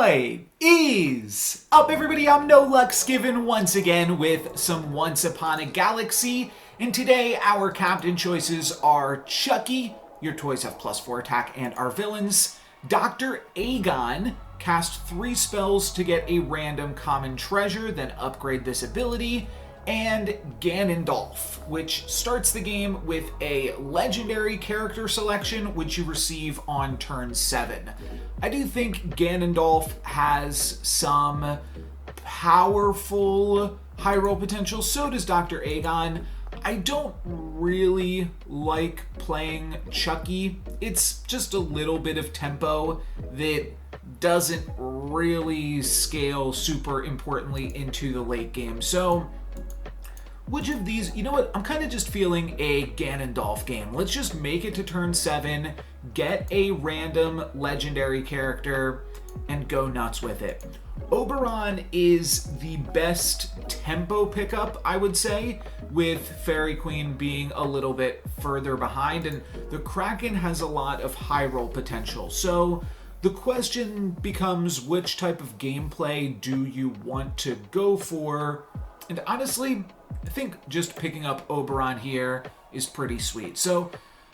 What is up, everybody? I'm NoLucksGiven once again with some Once Upon a Galaxy, and today our captain choices are Chucky, your toys have +4 attack, and our villains, Dr. Aegon, cast 3 spells to get a random common treasure, then upgrade this ability, and Ganondorf, which starts the game with a legendary character selection, which you receive on turn 7. I do think Ganondorf has some powerful high roll potential, so does Dr. Aegon. I don't really like playing Chucky. It's just a little bit of tempo that doesn't really scale super importantly into the late game. So which of these, you know what, I'm kind of just feeling a Ganondorf game. Let's just make it to turn 7, get a random legendary character, and go nuts with it. Oberon is the best tempo pickup, I would say, with Fairy Queen being a little bit further behind, and the Kraken has a lot of high roll potential. So the question becomes, which type of gameplay do you want to go for? And honestly, I think just picking up Oberon here is pretty sweet. So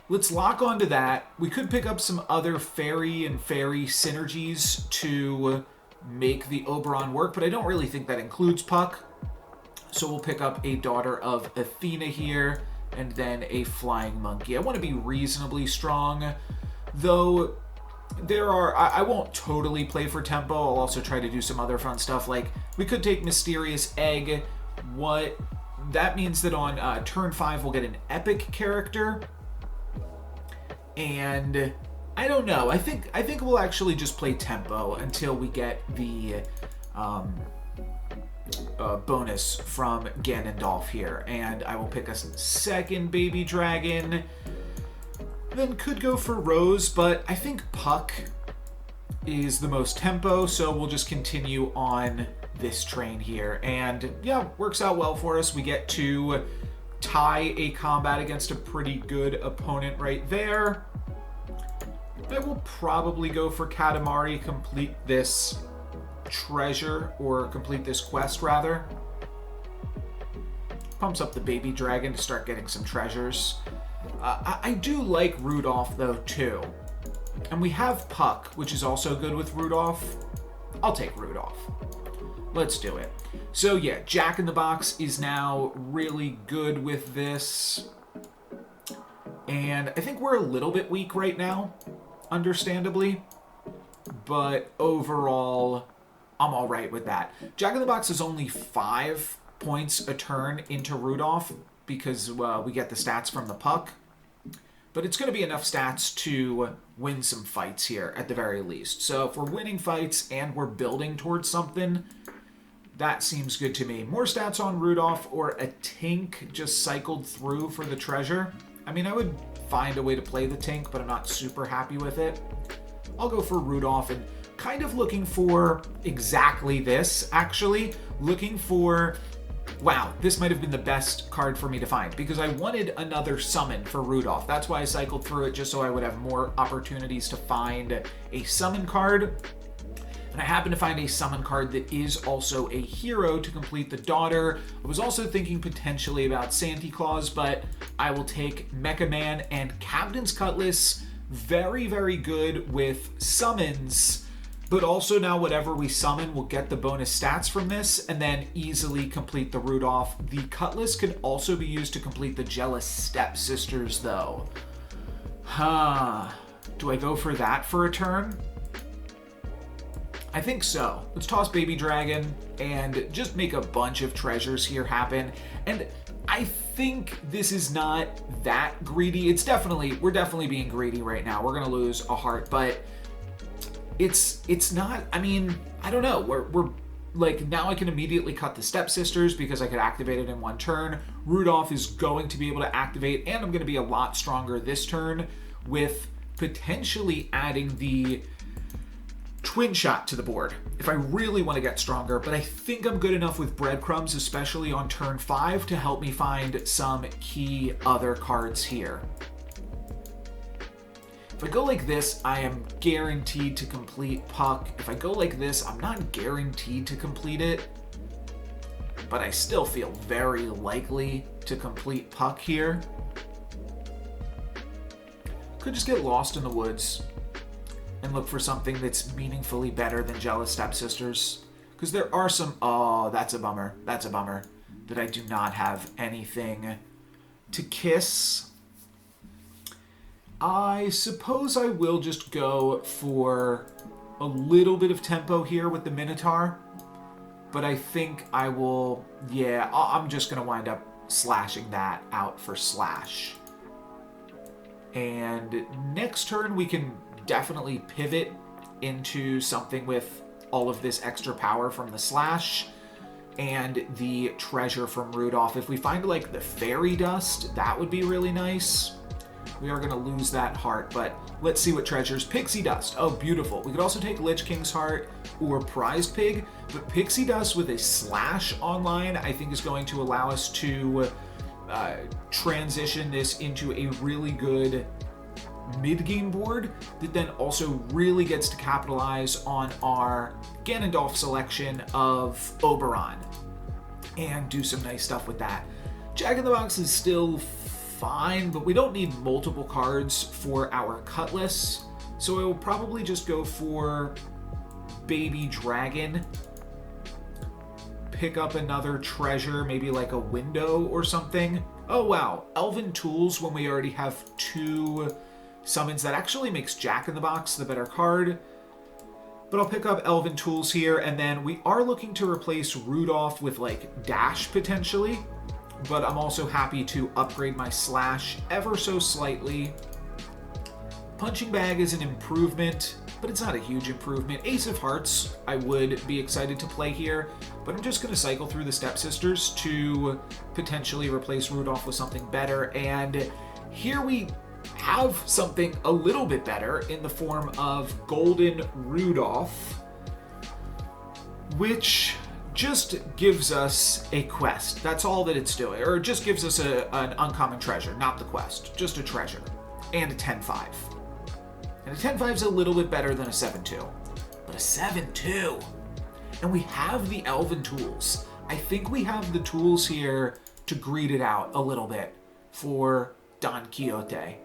let's lock onto that. We could pick up some other fairy and fairy synergies to make the Oberon work, but I don't really think that includes Puck. So we'll pick up a Daughter of Athena here, and then a Flying Monkey. I want to be reasonably strong, though I won't totally play for tempo. I'll also try to do some other fun stuff, like we could take Mysterious Egg. What that means that on turn 5 we'll get an epic character, and I don't know. I think we'll actually just play tempo until we get the bonus from Ganondorf here, and I will pick a second baby dragon. Then could go for Rose, but I think Puck is the most tempo, so we'll just continue on this train here. And yeah, works out well for us. We get to tie a combat against a pretty good opponent right there. I will probably go for Katamari, complete this treasure, or complete this quest rather. Pumps up the baby dragon to start getting some treasures. I do like Rudolph though too. And we have Puck, which is also good with Rudolph. I'll take Rudolph. Let's do it. So yeah, Jack in the Box is now really good with this. And I think we're a little bit weak right now, understandably. But overall, I'm all right with that. Jack in the Box is only 5 points a turn into Rudolph because we get the stats from the Puck. But it's going to be enough stats to win some fights here at the very least. So if we're winning fights and we're building towards something, that seems good to me. More stats on Rudolph or a Tink just cycled through for the treasure. I mean, I would find a way to play the Tink, but I'm not super happy with it. I'll go for Rudolph, and kind of looking for exactly this, actually. Looking for... Wow, this might have been the best card for me to find, because I wanted another summon for Rudolph. That's why I cycled through it, just so I would have more opportunities to find a summon card. And I happened to find a summon card that is also a hero to complete the Daughter. I was also thinking potentially about Santa Claus, but I will take Mecha Man and Captain's Cutlass. Very, very good with summons. But also now whatever we summon will get the bonus stats from this, and then easily complete the Rudolph. The Cutlass can also be used to complete the Jealous Stepsisters, though. Do I go for that for a turn? I think so. Let's toss Baby Dragon and just make a bunch of treasures here happen. And I think this is not that greedy. We're definitely being greedy right now. We're gonna lose a heart, but it's not, I mean, I don't know. We're like, now I can immediately cut the Stepsisters because I could activate it in one turn. Rudolph is going to be able to activate, and I'm going to be a lot stronger this turn with potentially adding the Twin Shot to the board if I really want to get stronger, but I think I'm good enough with Breadcrumbs, especially on turn 5, to help me find some key other cards here. If I go like this, I am guaranteed to complete Puck. If I go like this, I'm not guaranteed to complete it, but I still feel very likely to complete Puck here. Could just get lost in the woods and look for something that's meaningfully better than Jealous Stepsisters. Because there are some... Oh, that's a bummer. That's a bummer that I do not have anything to kiss. I suppose I will just go for a little bit of tempo here with the Minotaur. But I think I will... Yeah, I'm just going to wind up slashing that out for slash. And next turn we can definitely pivot into something with all of this extra power from the slash and the treasure from Rudolph. If we find like the fairy dust, that would be really nice. We are going to lose that heart, but let's see what treasures. Pixie dust. Oh, beautiful. We could also take Lich King's heart or prized pig, but pixie dust with a slash online I think is going to allow us to transition this into a really good mid-game board that then also really gets to capitalize on our Ganondorf selection of Oberon and do some nice stuff with that. Jack in the Box is still fine, but we don't need multiple cards for our Cutlass, so I will probably just go for Baby Dragon, pick up another treasure, maybe like a window or something. Oh wow, Elven Tools when we already have 2 summons. That actually makes Jack in the Box the better card. But I'll pick up Elven Tools here, and then we are looking to replace Rudolph with like Dash potentially. But I'm also happy to upgrade my Slash ever so slightly. Punching Bag is an improvement, but it's not a huge improvement. Ace of Hearts, I would be excited to play here, but I'm just going to cycle through the Stepsisters to potentially replace Rudolph with something better. And here we have something a little bit better in the form of Golden Rudolph, which just gives us a quest. That's all that it's doing. Or it just gives us an uncommon treasure, not the quest, just a treasure. And a 10-5. And a 10-5 is a little bit better than a 7-2. But a 7-2. And we have the Elven Tools. I think we have the tools here to greed it out a little bit for Don Quixote.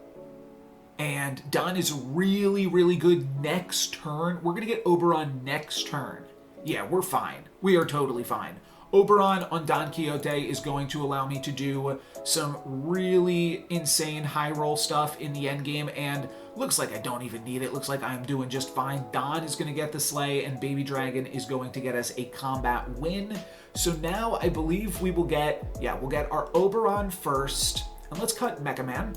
And Don is really, really good next turn. We're going to get Oberon next turn. Yeah, we're fine. We are totally fine. Oberon on Don Quixote is going to allow me to do some really insane high roll stuff in the endgame, and looks like I don't even need it. Looks like I'm doing just fine. Don is going to get the Slay, and Baby Dragon is going to get us a combat win. So now I believe we will get, we'll get our Oberon first, and let's cut Mecha Man.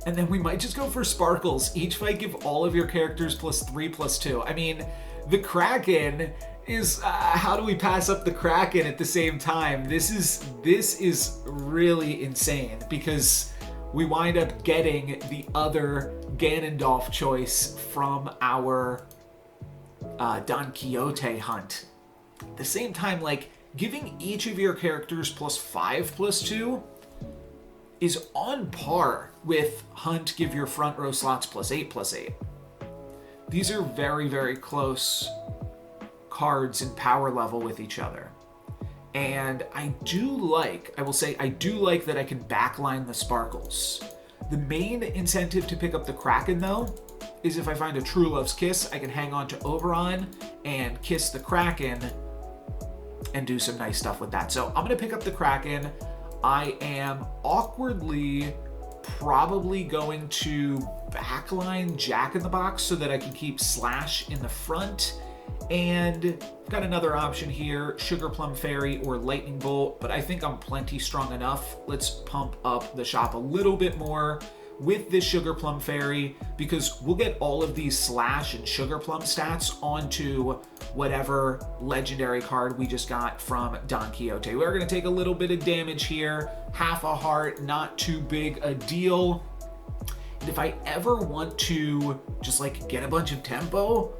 And then we might just go for Sparkles. Each fight give all of your characters +3/+2. I mean, the Kraken is, how do we pass up the Kraken at the same time? This is really insane because we wind up getting the other Ganondorf choice from our Don Quixote hunt. At the same time, like, giving each of your characters +5/+2 is on par with Hunt give your front row slots +8/+8. These are very, very close cards in power level with each other. And I do like that I can backline the Sparkles. The main incentive to pick up the Kraken, though, is if I find a True Love's Kiss, I can hang on to Oberon and kiss the Kraken and do some nice stuff with that. So I'm going to pick up the Kraken. I am awkwardly probably going to backline Jack in the Box so that I can keep Slash in the front. And I've got another option here, Sugar Plum Fairy or Lightning Bolt, but I think I'm plenty strong enough. Let's pump up the shop a little bit more with this Sugar Plum Fairy, because we'll get all of these Slash and Sugar Plum stats onto whatever legendary card we just got from Don Quixote. We're going to take a little bit of damage here, half a heart, not too big a deal. And if I ever want to just like get a bunch of tempo,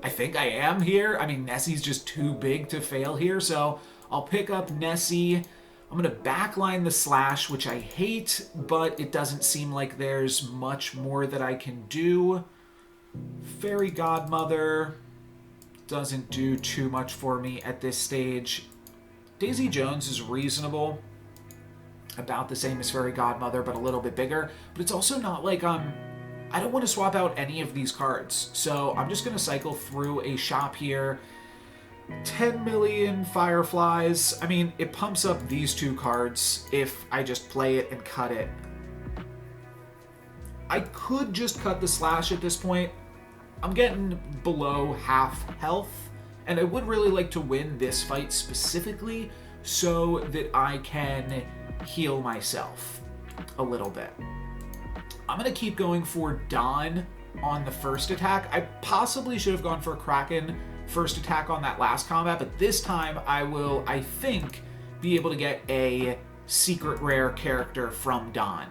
I think I am here. I mean, Nessie's just too big to fail here, so I'll pick up Nessie, I'm going to backline the slash, which I hate, but it doesn't seem like there's much more that I can do. Fairy Godmother doesn't do too much for me at this stage. Daisy Jones is reasonable. About the same as Fairy Godmother, but a little bit bigger. But it's also not like I don't want to swap out any of these cards. So I'm just going to cycle through a shop here. 10 million Fireflies. I mean, it pumps up these two cards if I just play it and cut it. I could just cut the slash at this point. I'm getting below half health, and I would really like to win this fight specifically so that I can heal myself a little bit. I'm going to keep going for Don on the first attack. I possibly should have gone for Kraken first attack on that last combat, but this time I will, I think, be able to get a secret rare character from Don.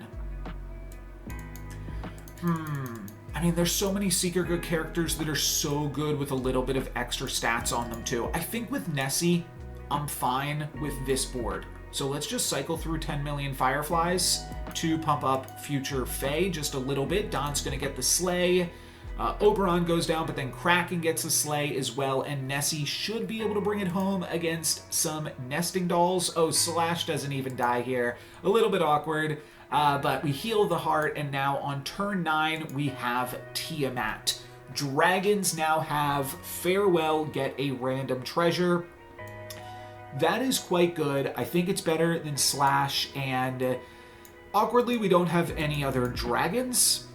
I mean, there's so many secret good characters that are so good with a little bit of extra stats on them too. I think with Nessie, I'm fine with this board. So let's just cycle through 10 million Fireflies to pump up future Fae just a little bit. Don's going to get the Slay. Oberon goes down, but then Kraken gets the Slay as well, and Nessie should be able to bring it home against some nesting dolls. Oh, Slash doesn't even die here. A little bit awkward, but we heal the heart, and now on turn 9, we have Tiamat. Dragons now have Farewell, get a random treasure. That is quite good. I think it's better than Slash, and awkwardly, we don't have any other dragons,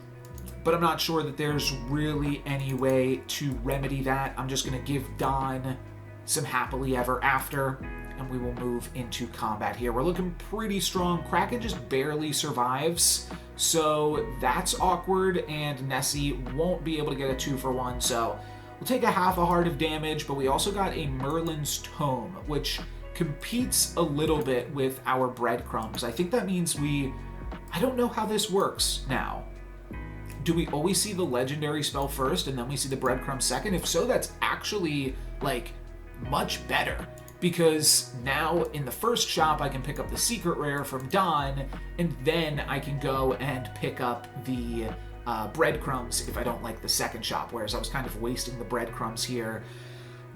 but I'm not sure that there's really any way to remedy that. I'm just going to give Don some happily ever after, and we will move into combat here. We're looking pretty strong. Kraken just barely survives, so that's awkward, and Nessie won't be able to get a 2-for-1, so we'll take a half a heart of damage, but we also got a Merlin's Tome, which competes a little bit with our breadcrumbs. I think that means I don't know how this works now. Do we always see the legendary spell first and then we see the breadcrumbs second? If so, that's actually, like, much better. Because now in the first shop, I can pick up the secret rare from Don, and then I can go and pick up the breadcrumbs if I don't like the second shop, whereas I was kind of wasting the breadcrumbs here.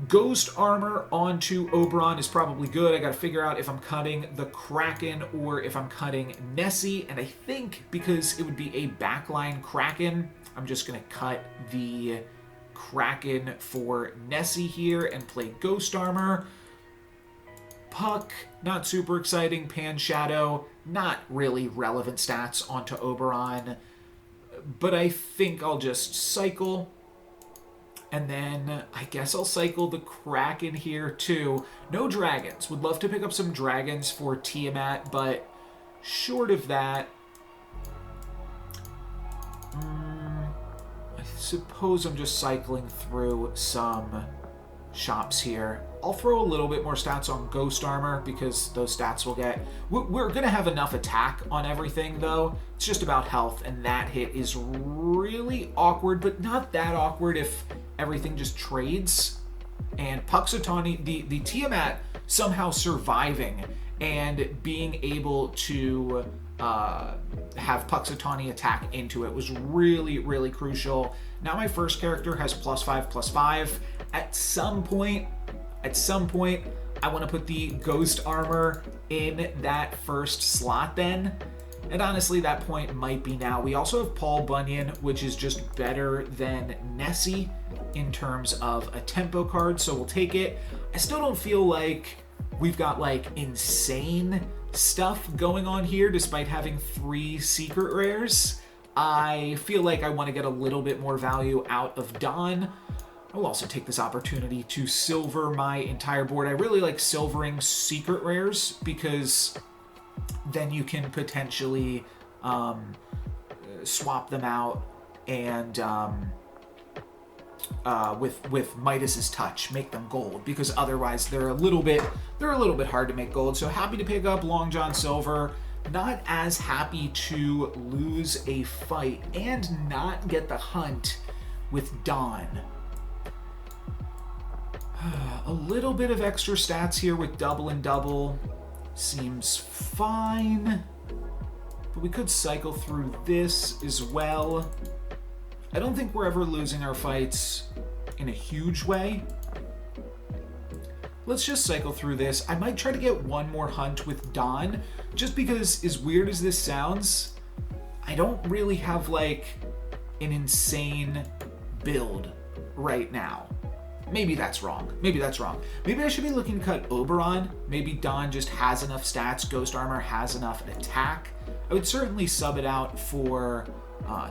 Ghost armor onto Oberon is probably good. I gotta figure out if I'm cutting the Kraken or if I'm cutting Nessie, and I think because it would be a backline Kraken, I'm just gonna cut the Kraken for Nessie here and play Ghost armor. Puck, not super exciting. Pan Shadow, not really relevant stats onto Oberon, but I think I'll just cycle. And then I guess I'll cycle the Kraken here too. No dragons. Would love to pick up some dragons for Tiamat, but short of that, I suppose I'm just cycling through some shops here. I'll throw a little bit more stats on Ghost Armor because those stats will get... We're going to have enough attack on everything, though. It's just about health, and that hit is really awkward, but not that awkward if everything just trades. And Puxatawny, the Tiamat somehow surviving and being able to have Puxatawny attack into it was really, really crucial. Now my first character has +5/+5. At some point, I want to put the Ghost Armor in that first slot then. And honestly, that point might be now. We also have Paul Bunyan, which is just better than Nessie in terms of a tempo card, so we'll take it. I still don't feel like we've got like insane stuff going on here despite having 3 secret rares. I feel like I want to get a little bit more value out of Don. I will also take this opportunity to silver my entire board. I really like silvering secret rares because then you can potentially swap them out and with Midas's Touch, make them gold, because otherwise they're a little bit hard to make gold. So happy to pick up Long John Silver. Not as happy to lose a fight and not get the hunt with Don. A little bit of extra stats here with double and double. seems fine. But we could cycle through this as well. I don't think we're ever losing our fights in a huge way. Let's just cycle through this. I might try to get one more hunt with Don, just because, as weird as this sounds, I don't really have like an insane build right now. Maybe that's wrong. Maybe I should be looking to cut Oberon. Maybe Don just has enough stats. Ghost Armor has enough attack. I would certainly sub it out for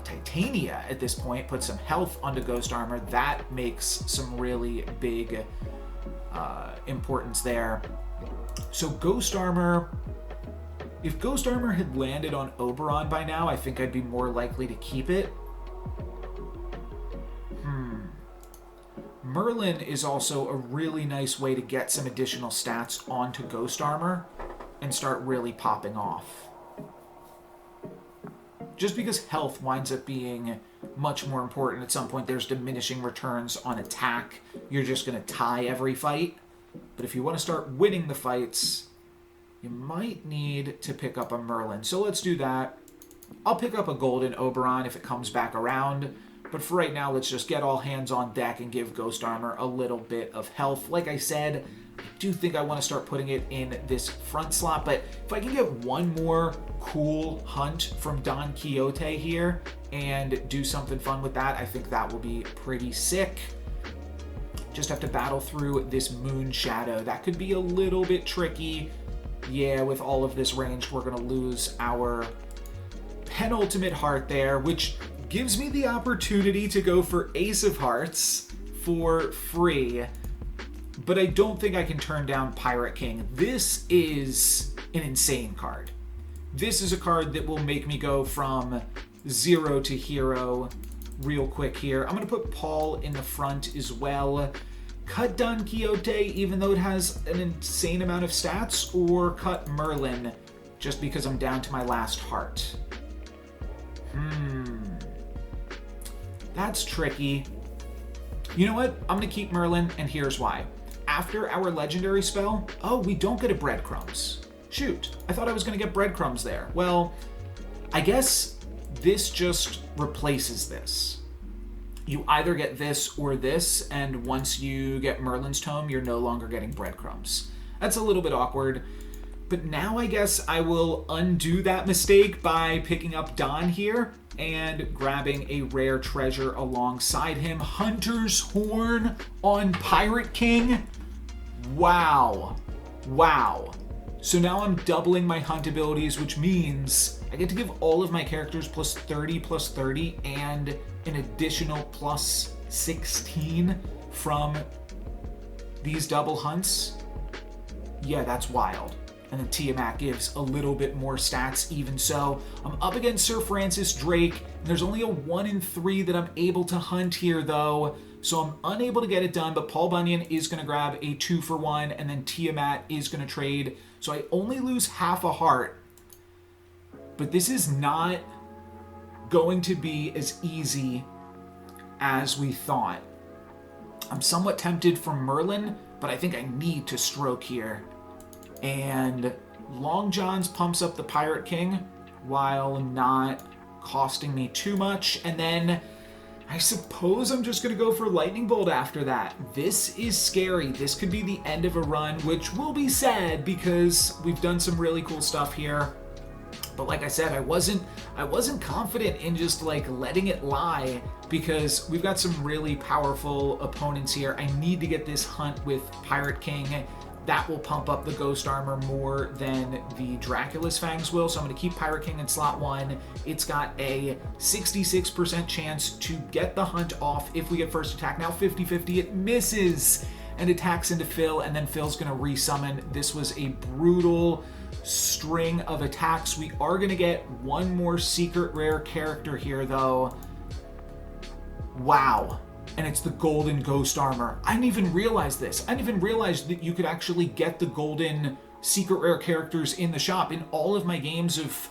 Titania at this point. Put some health onto Ghost Armor. That makes some really big importance there. So Ghost Armor, if Ghost Armor had landed on Oberon by now, I think I'd be more likely to keep it. Merlin is also a really nice way to get some additional stats onto Ghost Armor and start really popping off. Just because health winds up being much more important at some point. There's diminishing returns on attack. You're just going to tie every fight. But if you want to start winning the fights, you might need to pick up a Merlin. So let's do that. I'll pick up a Golden Oberon if it comes back around. But for right now, let's just get all hands on deck and give Ghost Armor a little bit of health. Like I said, I do think I want to start putting it in this front slot. But if I can get one more cool hunt from Don Quixote here and do something fun with that, I think that will be pretty sick. Just have to battle through this Moon Shadow. That could be a little bit tricky. Yeah, with all of this range, we're going to lose our penultimate heart there, which gives me the opportunity to go for Ace of Hearts for free. But I don't think I can turn down Pirate King. This is an insane card. This is a card that will make me go from 0 to hero real quick here. I'm going to put Paul in the front as well. Cut Don Quixote, even though it has an insane amount of stats, or cut Merlin, just because I'm down to my last heart. That's tricky. You know what? I'm going to keep Merlin, and here's why. After our legendary spell, oh, we don't get a breadcrumbs. Shoot, I thought I was going to get breadcrumbs there. Well, I guess this just replaces this. You either get this or this, and once you get Merlin's Tome, you're no longer getting breadcrumbs. That's a little bit awkward. But now I guess I will undo that mistake by picking up Don here and grabbing a rare treasure alongside him. Hunter's Horn on Pirate King. Wow. So now I'm doubling my hunt abilities, which means I get to give all of my characters plus 30 and an additional plus 16 from these double hunts. Yeah, that's wild. And then Tiamat gives a little bit more stats even so. I'm up against Sir Francis Drake, and there's only a 1 in 3 that I'm able to hunt here though, so I'm unable to get it done, but Paul Bunyan is going to grab a 2-for-1, and then Tiamat is going to trade, so I only lose half a heart. But this is not going to be as easy as we thought. I'm somewhat tempted for Merlin, but I think I need to stroke here. And Long John's pumps up the Pirate King while not costing me too much. And then I suppose I'm just going to go for Lightning Bolt after that. This is scary. This could be the end of a run, which will be sad because we've done some really cool stuff here. But like I said, I wasn't confident in just like letting it lie because we've got some really powerful opponents here. I need to get this hunt with Pirate King. That will pump up the Ghost Armor more than the Dracula's Fangs will. So I'm going to keep Pirate King in slot 1. It's got a 66% chance to get the hunt off if we get first attack. Now 50-50, it misses and attacks into Phil, and then Phil's going to resummon. This was a brutal string of attacks. We are going to get one more secret rare character here though. Wow. And it's the golden Ghost Armor. I didn't even realize this. I didn't even realize that you could actually get the golden secret rare characters in the shop. In all of my games of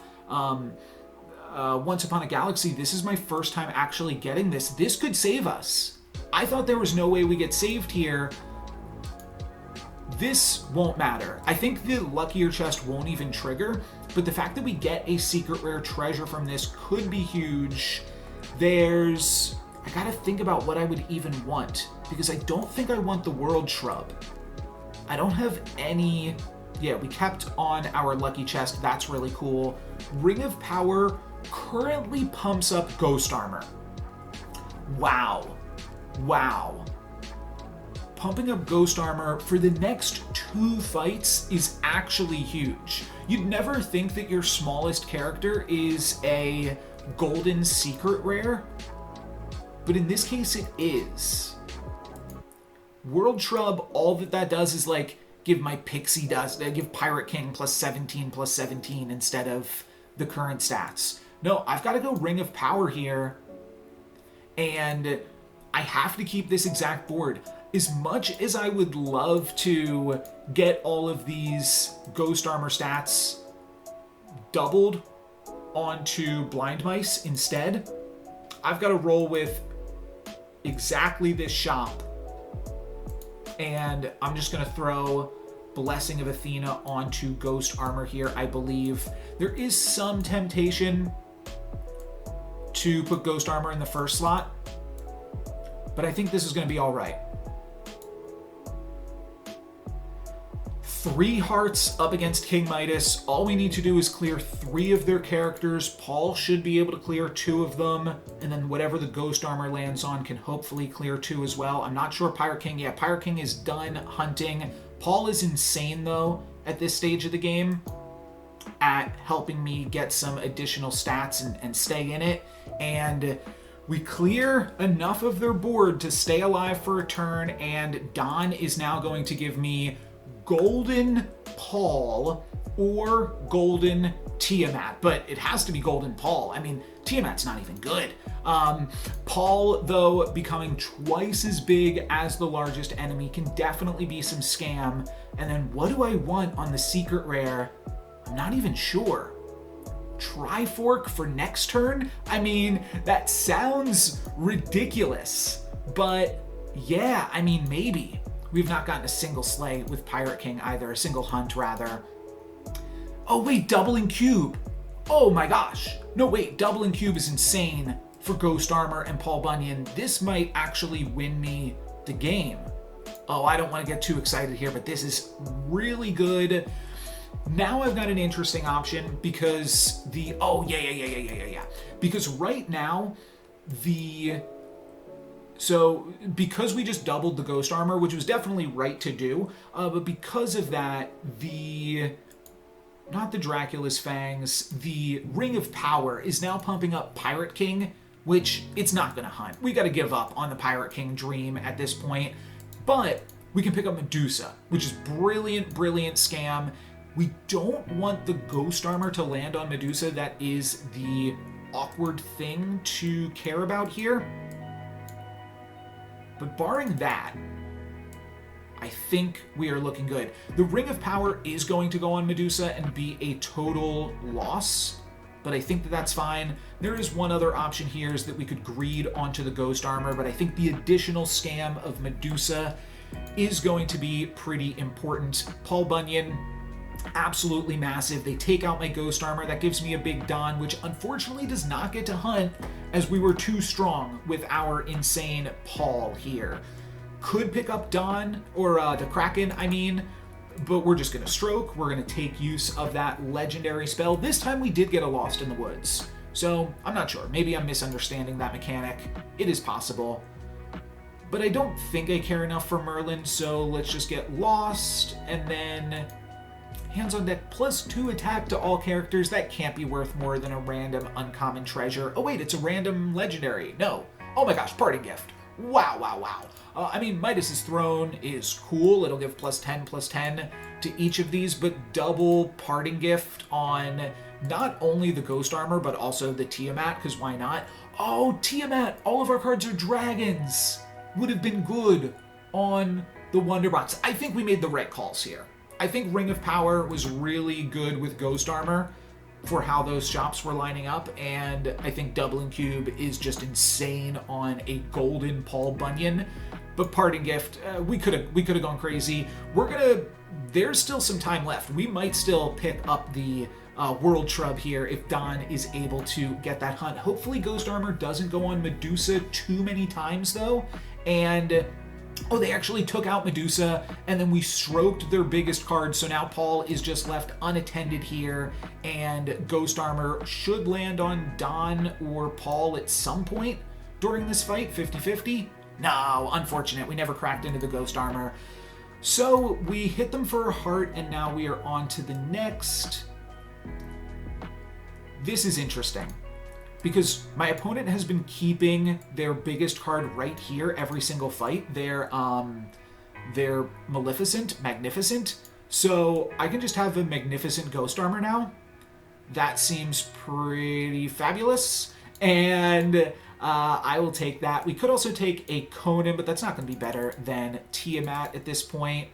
Once Upon a Galaxy, this is my first time actually getting this. This could save us. I thought there was no way we get saved here. this won't matter. I think the luckier chest won't even trigger, but the fact that we get a secret rare treasure from this could be huge. I gotta think about what I would even want, because I don't think I want the world shrub. I don't have any. Yeah, we kept on our lucky chest. That's really cool. Ring of Power currently pumps up ghost armor. Wow. Pumping up ghost armor for the next 2 fights is actually huge. You'd never think that your smallest character is a golden secret rare, but in this case it is. World Shrub, all that does is like give my pixie dust, give Pirate King +17/+17 instead of the current stats. No, I've got to go Ring of Power here, and I have to keep this exact board. As much as I would love to get all of these ghost armor stats doubled onto Blind Mice instead, I've got to roll with exactly this shop. And I'm just going to throw Blessing of Athena onto ghost armor here, I believe. There is some temptation to put ghost armor in the first slot, but I think this is going to be all right. 3 hearts up against King Midas. All we need to do is clear 3 of their characters. Paul should be able to clear 2 of them, and then whatever the ghost armor lands on can hopefully clear 2 as well. I'm not sure Pirate King. Yeah, Pirate King is done hunting. Paul is insane, though, at this stage of the game at helping me get some additional stats and stay in it. And we clear enough of their board to stay alive for a turn, and Don is now going to give me Golden Paul or Golden Tiamat, but it has to be Golden Paul. I mean, Tiamat's not even good. Paul, though, becoming twice as big as the largest enemy can definitely be some scam. And then what do I want on the secret rare? I'm not even sure. Trifork for next turn? I mean, that sounds ridiculous, but yeah, I mean, maybe. We've not gotten a single slay with Pirate King either, a single hunt rather. Oh wait, doubling cube. Oh my gosh. No wait, doubling cube is insane for Ghost Armor and Paul Bunyan. This might actually win me the game. Oh, I don't want to get too excited here, but this is really good. Now I've got an interesting option because because right now because we just doubled the ghost armor, which was definitely right to do, but because of that, not the Dracula's Fangs, the Ring of Power is now pumping up Pirate King, which it's not going to hunt. We got to give up on the Pirate King dream at this point, but we can pick up Medusa, which is brilliant scam. We don't want the ghost armor to land on Medusa. That is the awkward thing to care about here. But barring that, I think we are looking good. The Ring of Power is going to go on Medusa and be a total loss, but I think that's fine. There is one other option here, is that we could greed onto the ghost armor, but I think the additional scam of Medusa is going to be pretty important. Paul Bunyan, absolutely massive. They take out my ghost armor. That gives me a big Don, which unfortunately does not get to hunt, as we were too strong with our insane Paul here. Could pick up Don, or the Kraken, I mean, but we're just going to stroke. We're going to take use of that legendary spell. This time we did get a Lost in the Woods, so I'm not sure. Maybe I'm misunderstanding that mechanic. It is possible. But I don't think I care enough for Merlin, so let's just get Lost, and then hands on deck +2 attack to all characters. That can't be worth more than a random uncommon treasure. Oh wait, it's a random legendary. No. Oh my gosh, party gift. Wow. I mean, Midas's Throne is cool. It'll give +10/+10 to each of these, but double parting gift on not only the ghost armor, but also the Tiamat, because why not? Oh, Tiamat, all of our cards are dragons. Would have been good on the Wonder Box. I think we made the right calls here. I think Ring of Power was really good with ghost armor for how those shops were lining up, and I think doubling cube is just insane on a golden Paul Bunyan. But Parting Gift, we could have gone crazy. There's still some time left. We might still pick up the World Shrub here if Don is able to get that hunt. Hopefully Ghost Armor doesn't go on Medusa too many times though. And oh, they actually took out Medusa, and then we stroked their biggest card, so now Paul is just left unattended here, and Ghost Armor should land on Don or Paul at some point during this fight, 50-50. No, unfortunate. We never cracked into the Ghost Armor. So we hit them for a heart, and now we are on to the next. This is interesting, because my opponent has been keeping their biggest card right here every single fight. They're Magnificent. So I can just have a Magnificent Ghost Armor now. That seems pretty fabulous. And I will take that. We could also take a Conan, but that's not going to be better than Tiamat at this point.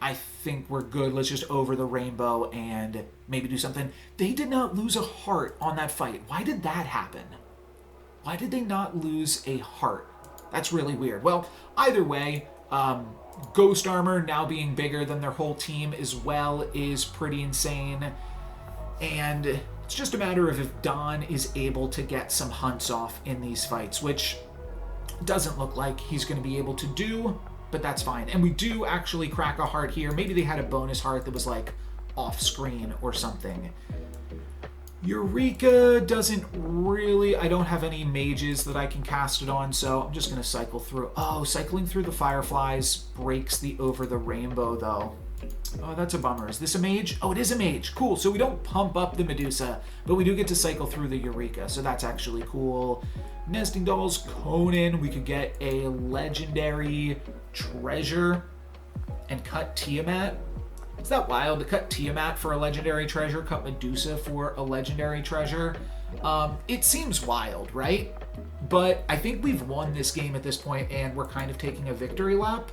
I think we're good. Let's just over the rainbow and maybe do something. They did not lose a heart on that fight. Why did that happen? Why did they not lose a heart? That's really weird. Well, either way, Ghost Armor now being bigger than their whole team as well is pretty insane. And it's just a matter of if Don is able to get some hunts off in these fights, which doesn't look like he's going to be able to do. But that's fine. And we do actually crack a heart here. Maybe they had a bonus heart that was like off screen or something. Eureka doesn't really... I don't have any mages that I can cast it on, so I'm just going to cycle through. Oh, cycling through the Fireflies breaks the over the rainbow, though. Oh, that's a bummer. Is this a mage? Oh, it is a mage. Cool. So we don't pump up the Medusa, but we do get to cycle through the Eureka, so that's actually cool. Nesting Dolls, Conan. We could get a legendary treasure and cut Tiamat. Is that wild to cut Tiamat for a legendary treasure, cut Medusa for a legendary treasure? It seems wild, right? But I think we've won this game at this point, and we're kind of taking a victory lap.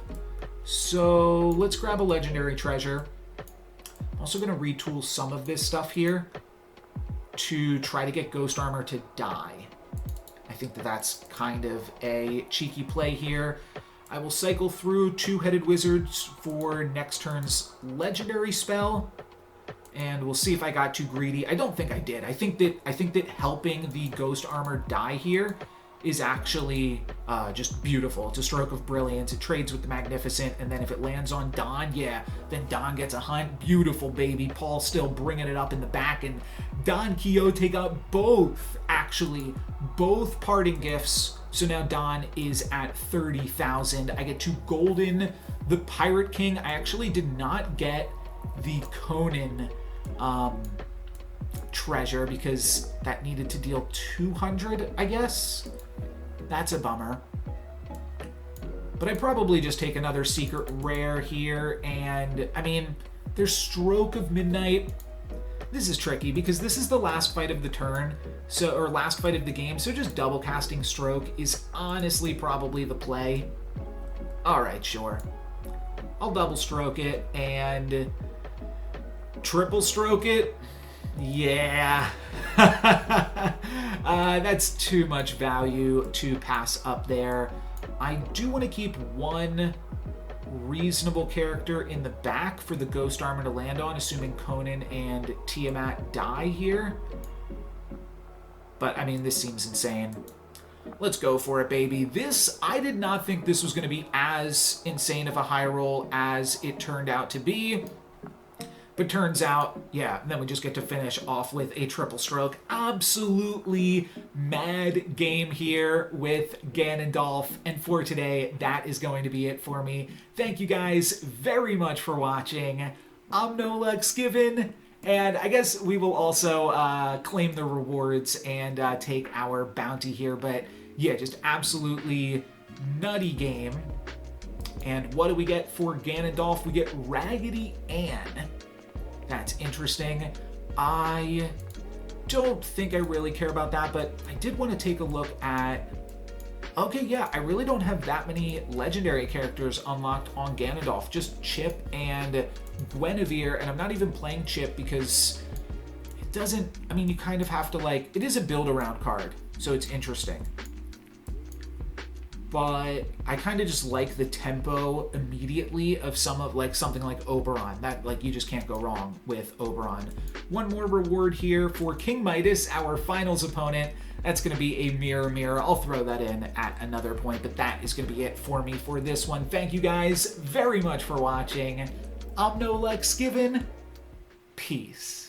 So let's grab a legendary treasure. I'm also going to retool some of this stuff here to try to get Ghost Armor to die. I think that that's kind of a cheeky play here. I will cycle through Two-Headed Wizards for next turn's legendary spell, and we'll see if I got too greedy. I don't think I did. I think that helping the Ghost Armor die here is actually just beautiful. It's a stroke of brilliance. It trades with the Magnificent, and then if it lands on Don, yeah, then Don gets a hunt. Beautiful, baby. Paul still bringing it up in the back, and Don Quixote got both Parting Gifts. So now Don is at 30,000. I get 2 golden. The Pirate King, I actually did not get the Conan treasure because that needed to deal 200, I guess. That's a bummer. But I'd probably just take another secret rare here. And, I mean, there's Stroke of Midnight. This is tricky because this is the last fight of the turn, or last fight of the game, so just double casting Stroke is honestly probably the play. Alright, sure. I'll double stroke it and triple stroke it. Yeah. That's too much value to pass up there. I do want to keep one reasonable character in the back for the Ghost Armor to land on, assuming Conan and Tiamat die here. But, I mean, this seems insane. Let's go for it, baby. I did not think this was going to be as insane of a high roll as it turned out to be. But turns out, yeah, then we just get to finish off with a triple stroke. Absolutely mad game here with Ganondorf. And for today, that is going to be it for me. Thank you guys very much for watching. I'm NoLucksGiven. And I guess we will also claim the rewards and take our bounty here. But yeah, just absolutely nutty game. And what do we get for Ganondorf? We get Raggedy Ann. That's interesting. I don't think I really care about that, but I did want to take a look at... Okay, yeah, I really don't have that many legendary characters unlocked on Ganondorf. Just Chip and Guinevere, and I'm not even playing Chip because it doesn't... I mean, you kind of have to, like... It is a build-around card, so it's interesting. but I kind of just like the tempo immediately of something like Oberon. That, like, you just can't go wrong with Oberon. One more reward here for King Midas, our finals opponent. That's going to be a mirror. I'll throw that in at another point, but that is going to be it for me for this one. Thank you guys very much for watching. I'm NoLucksGiven. Peace.